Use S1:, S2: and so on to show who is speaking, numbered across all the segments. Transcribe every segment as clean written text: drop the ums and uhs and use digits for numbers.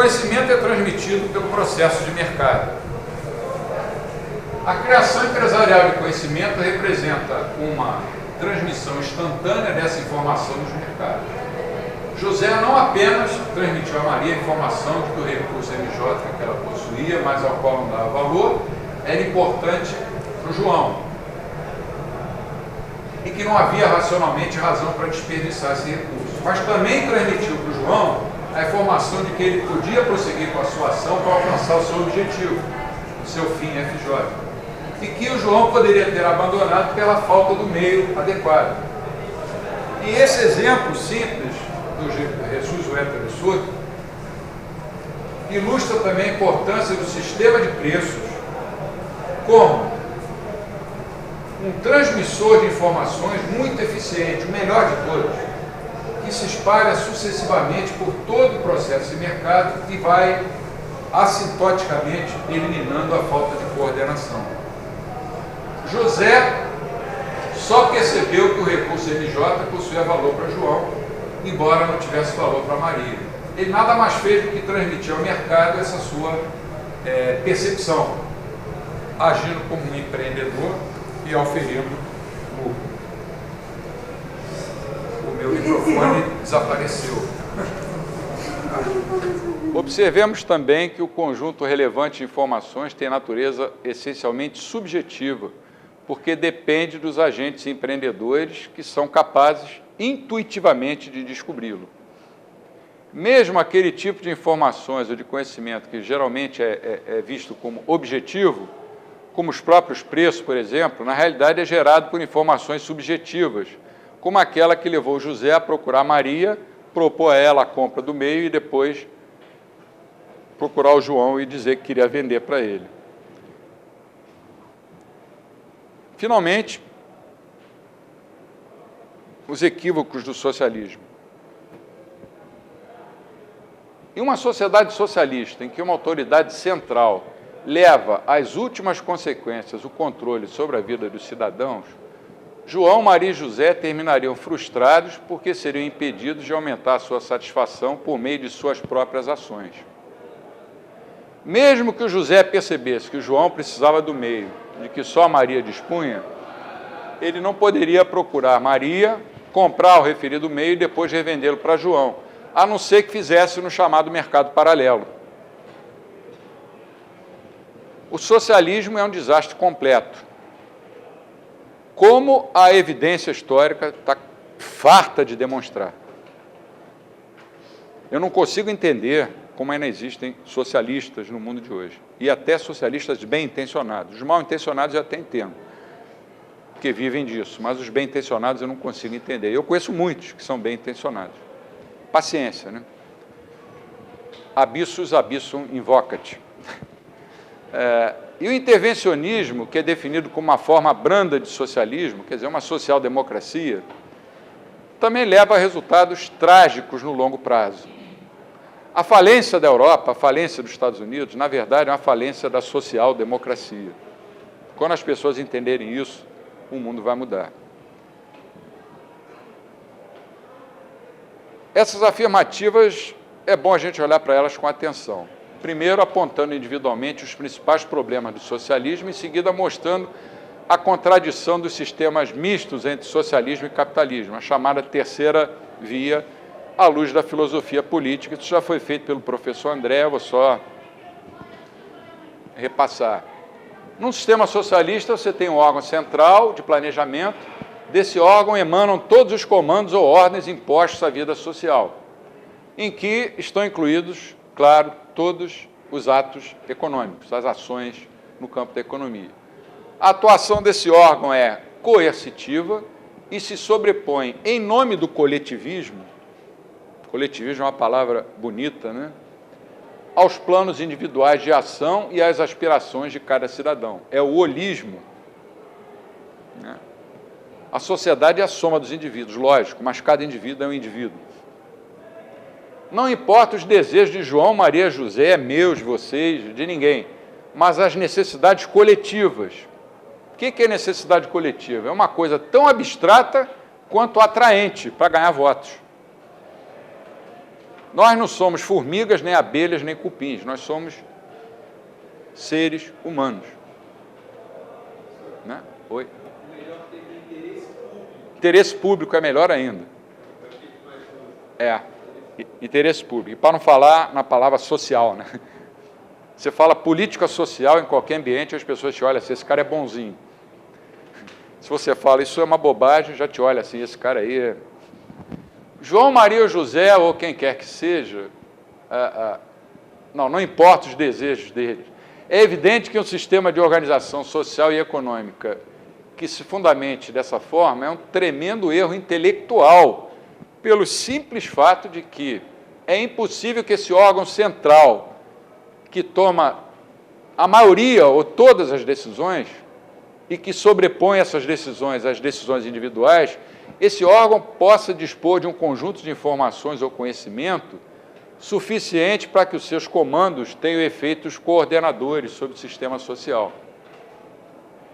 S1: conhecimento é transmitido pelo processo de mercado. A criação empresarial de conhecimento representa uma transmissão instantânea dessa informação nos mercados. José não apenas transmitiu a Maria a informação de que o recurso MJ que ela possuía, mas ao qual não dava valor, era importante para o João, e que não havia racionalmente razão para desperdiçar esse recurso, mas também transmitiu para o João a informação de que ele podia prosseguir com a sua ação para alcançar o seu objetivo, o seu fim FJ, e que o João poderia ter abandonado pela falta do meio adequado. E esse exemplo simples do Jesus Hétero Surdo ilustra também a importância do sistema de preços como um transmissor de informações muito eficiente, o melhor de todos, que se espalha sucessivamente por todo o processo de mercado e vai assintoticamente eliminando a falta de coordenação. José só percebeu que o recurso MJ possuía valor para João, embora não tivesse valor para Maria. Ele nada mais fez do que transmitir ao mercado essa sua percepção, agindo como um empreendedor e auferindo lucro. O meu microfone desapareceu. Observemos também que o conjunto relevante de informações tem natureza essencialmente subjetiva, porque depende dos agentes empreendedores que são capazes intuitivamente de descobri-lo. Mesmo aquele tipo de informações ou de conhecimento que geralmente é visto como objetivo, como os próprios preços, por exemplo, na realidade é gerado por informações subjetivas, como aquela que levou José a procurar Maria, propor a ela a compra do meio e depois procurar o João e dizer que queria vender para ele. Finalmente, os equívocos do socialismo. Em uma sociedade socialista em que uma autoridade central leva às últimas consequências o controle sobre a vida dos cidadãos, João, Maria e José terminariam frustrados porque seriam impedidos de aumentar a sua satisfação por meio de suas próprias ações. Mesmo que o José percebesse que o João precisava do meio, de que só Maria dispunha, ele não poderia procurar Maria, comprar o referido meio e depois revendê-lo para João, a não ser que fizesse no chamado mercado paralelo. O socialismo é um desastre completo. Como a evidência histórica está farta de demonstrar. Eu não consigo entender como ainda existem socialistas no mundo de hoje, e até socialistas bem-intencionados. Os mal-intencionados eu até entendo, porque vivem disso, mas os bem-intencionados eu não consigo entender. Eu conheço muitos que são bem-intencionados. Paciência, né? Abissus abyssum invocat. E o intervencionismo, que é definido como uma forma branda de socialismo, quer dizer, uma social-democracia, também leva a resultados trágicos no longo prazo. A falência da Europa, a falência dos Estados Unidos, na verdade, é uma falência da social-democracia. Quando as pessoas entenderem isso, o mundo vai mudar. Essas afirmativas, é bom a gente olhar para elas com atenção. Primeiro, apontando individualmente os principais problemas do socialismo, em seguida, mostrando a contradição dos sistemas mistos entre socialismo e capitalismo, a chamada terceira via, à luz da filosofia política. Isso já foi feito pelo professor André, eu vou só repassar. Num sistema socialista, você tem um órgão central de planejamento, desse órgão emanam todos os comandos ou ordens impostos à vida social, em que estão incluídos, claro, todos os atos econômicos, as ações no campo da economia. A atuação desse órgão é coercitiva e se sobrepõe, em nome do coletivismo é uma palavra bonita, né? Aos planos individuais de ação e às aspirações de cada cidadão. É o holismo, né? A sociedade é a soma dos indivíduos, lógico, mas cada indivíduo é um indivíduo. Não importa os desejos de João, Maria, José, meus, vocês, de ninguém, mas as necessidades coletivas. O que é necessidade coletiva? É uma coisa tão abstrata quanto atraente para ganhar votos. Nós não somos formigas, nem abelhas, nem cupins. Nós somos seres humanos. Né? Oi? Interesse público é melhor ainda. Interesse público. E para não falar na palavra social, né? Você fala política social em qualquer ambiente, as pessoas te olham assim, esse cara é bonzinho. Se você fala, isso é uma bobagem, já te olha assim, esse cara aí é... João Maria ou José, ou quem quer que seja, não importa os desejos deles. É evidente que um sistema de organização social e econômica que se fundamente dessa forma é um tremendo erro intelectual, pelo simples fato de que é impossível que esse órgão central, que toma a maioria ou todas as decisões, e que sobrepõe essas decisões às decisões individuais, esse órgão possa dispor de um conjunto de informações ou conhecimento suficiente para que os seus comandos tenham efeitos coordenadores sobre o sistema social,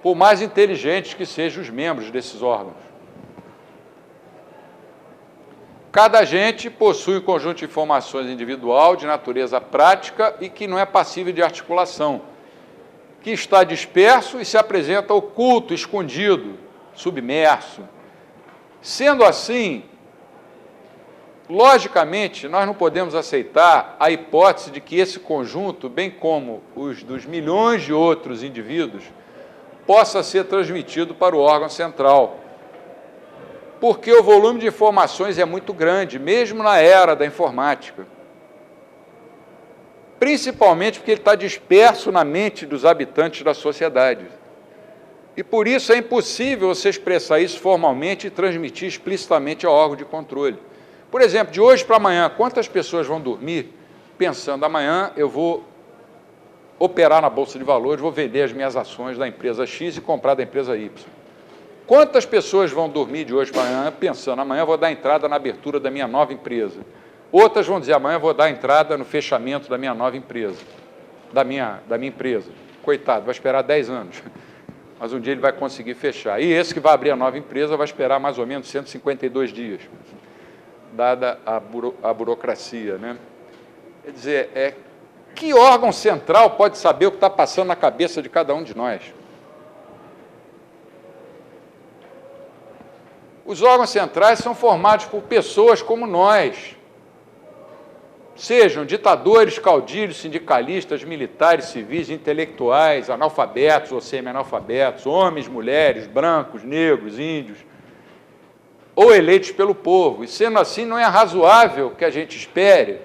S1: por mais inteligentes que sejam os membros desses órgãos. Cada agente possui um conjunto de informações individual de natureza prática e que não é passível de articulação, que está disperso e se apresenta oculto, escondido, submerso. Sendo assim, logicamente, nós não podemos aceitar a hipótese de que esse conjunto, bem como os dos milhões de outros indivíduos, possa ser transmitido para o órgão central, porque o volume de informações é muito grande, mesmo na era da informática. Principalmente porque ele está disperso na mente dos habitantes da sociedade. E por isso é impossível você expressar isso formalmente e transmitir explicitamente ao órgão de controle. Por exemplo, de hoje para amanhã, quantas pessoas vão dormir pensando, amanhã eu vou operar na Bolsa de Valores, vou vender as minhas ações da empresa X e comprar da empresa Y? Quantas pessoas vão dormir de hoje para amanhã pensando, amanhã eu vou dar entrada na abertura da minha nova empresa? Outras vão dizer, amanhã eu vou dar entrada no fechamento da minha nova empresa, da minha empresa. Coitado, vai esperar 10 anos, mas um dia ele vai conseguir fechar. E esse que vai abrir a nova empresa vai esperar mais ou menos 152 dias, dada a burocracia, né? Quer dizer, que órgão central pode saber o que está passando na cabeça de cada um de nós? Os órgãos centrais são formados por pessoas como nós, sejam ditadores, caudilhos, sindicalistas, militares, civis, intelectuais, analfabetos ou semi-analfabetos, homens, mulheres, brancos, negros, índios, ou eleitos pelo povo. E, sendo assim, não é razoável que a gente espere,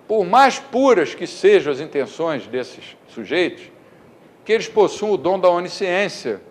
S1: por mais puras que sejam as intenções desses sujeitos, que eles possuam o dom da onisciência,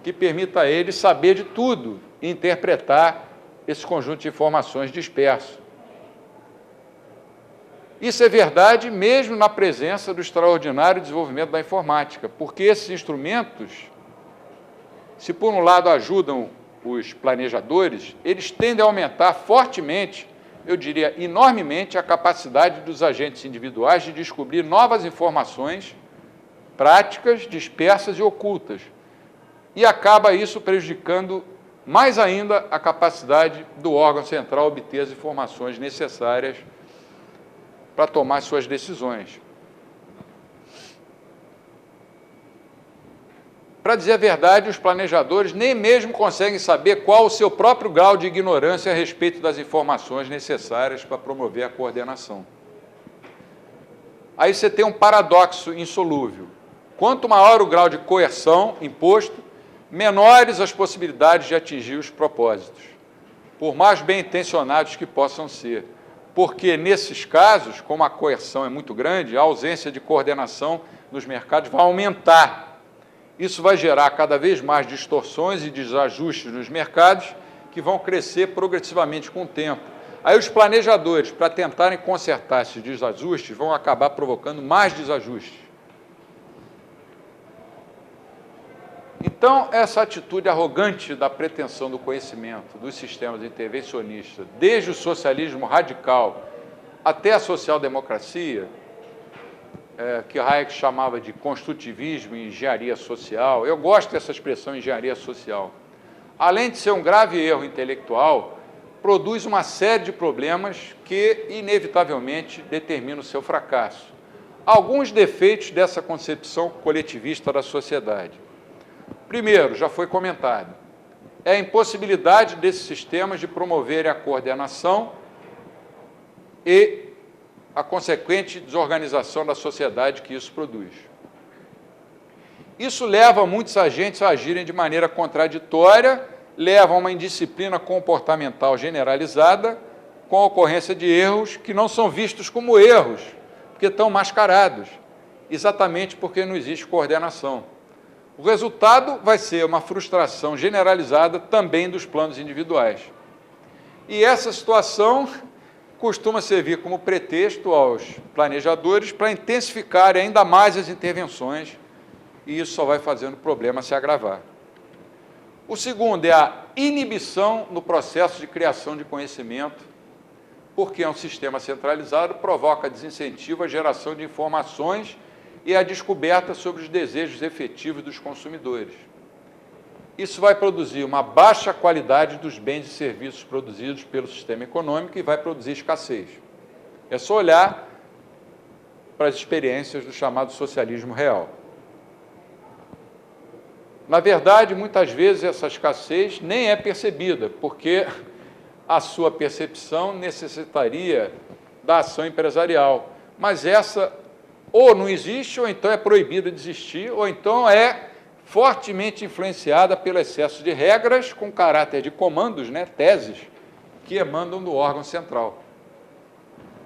S1: que permita a eles saber de tudo e interpretar esse conjunto de informações disperso. Isso é verdade mesmo na presença do extraordinário desenvolvimento da informática, porque esses instrumentos, se por um lado ajudam os planejadores, eles tendem a aumentar fortemente, eu diria enormemente, a capacidade dos agentes individuais de descobrir novas informações práticas, dispersas e ocultas. E acaba isso prejudicando mais ainda a capacidade do órgão central obter as informações necessárias para tomar suas decisões. Para dizer a verdade, os planejadores nem mesmo conseguem saber qual o seu próprio grau de ignorância a respeito das informações necessárias para promover a coordenação. Aí você tem um paradoxo insolúvel. Quanto maior o grau de coerção imposto, menores as possibilidades de atingir os propósitos, por mais bem intencionados que possam ser. Porque, nesses casos, como a coerção é muito grande, a ausência de coordenação nos mercados vai aumentar. Isso vai gerar cada vez mais distorções e desajustes nos mercados, que vão crescer progressivamente com o tempo. Aí os planejadores, para tentarem consertar esses desajustes, vão acabar provocando mais desajustes. Então, essa atitude arrogante da pretensão do conhecimento dos sistemas intervencionistas, desde o socialismo radical até a social-democracia, que Hayek chamava de construtivismo e engenharia social, eu gosto dessa expressão engenharia social, além de ser um grave erro intelectual, produz uma série de problemas que, inevitavelmente, determinam o seu fracasso. Alguns defeitos dessa concepção coletivista da sociedade. Primeiro, já foi comentado, é a impossibilidade desses sistemas de promoverem a coordenação e a consequente desorganização da sociedade que isso produz. Isso leva muitos agentes a agirem de maneira contraditória, leva a uma indisciplina comportamental generalizada, com a ocorrência de erros que não são vistos como erros, porque estão mascarados, exatamente porque não existe coordenação. O resultado vai ser uma frustração generalizada também dos planos individuais. E essa situação costuma servir como pretexto aos planejadores para intensificar ainda mais as intervenções, e isso só vai fazendo o problema se agravar. O segundo é a inibição no processo de criação de conhecimento, porque é um sistema centralizado, provoca desincentivo à geração de informações e à descoberta sobre os desejos efetivos dos consumidores. Isso vai produzir uma baixa qualidade dos bens e serviços produzidos pelo sistema econômico e vai produzir escassez. É só olhar para as experiências do chamado socialismo real. Na verdade, muitas vezes essa escassez nem é percebida, porque a sua percepção necessitaria da ação empresarial. Mas essa ou não existe, ou então é proibida de existir, ou então é fortemente influenciada pelo excesso de regras com caráter de comandos, teses, que emanam do órgão central.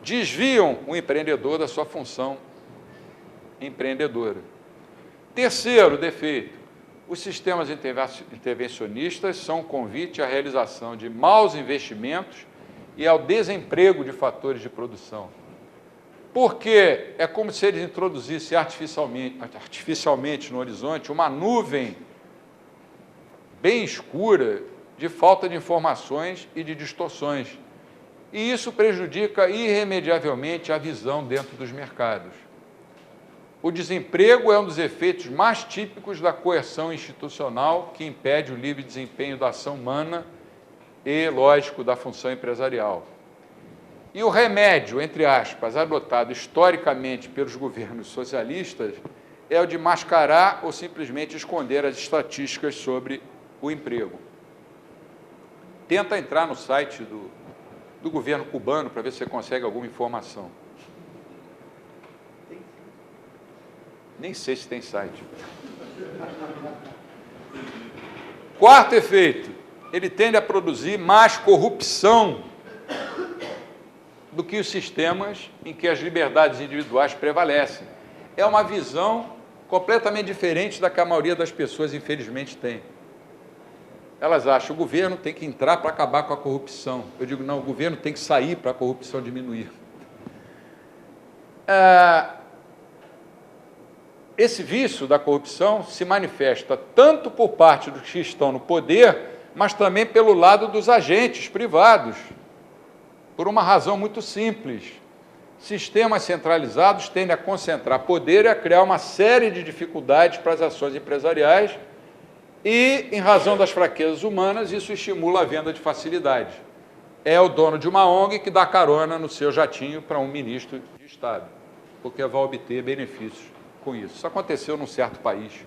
S1: Desviam o empreendedor da sua função empreendedora. Terceiro defeito, os sistemas intervencionistas são um convite à realização de maus investimentos e ao desemprego de fatores de produção. Porque é como se eles introduzissem artificialmente no horizonte uma nuvem bem escura de falta de informações e de distorções. E isso prejudica irremediavelmente a visão dentro dos mercados. O desemprego é um dos efeitos mais típicos da coerção institucional que impede o livre desempenho da ação humana e, lógico, da função empresarial. E o remédio, entre aspas, adotado historicamente pelos governos socialistas é o de mascarar ou simplesmente esconder as estatísticas sobre o emprego. Tenta entrar no site do governo cubano para ver se você consegue alguma informação. Nem sei se tem site. Quarto efeito, ele tende a produzir mais corrupção do que os sistemas em que as liberdades individuais prevalecem. É uma visão completamente diferente da que a maioria das pessoas, infelizmente, tem. Elas acham que o governo tem que entrar para acabar com a corrupção. Eu digo, não, o governo tem que sair para a corrupção diminuir. Esse vício da corrupção se manifesta tanto por parte dos que estão no poder, mas também pelo lado dos agentes privados, por uma razão muito simples. Sistemas centralizados tendem a concentrar poder e a criar uma série de dificuldades para as ações empresariais e, em razão das fraquezas humanas, isso estimula a venda de facilidade. É o dono de uma ONG que dá carona no seu jatinho para um ministro de Estado, porque vai obter benefícios com isso. Isso aconteceu num certo país.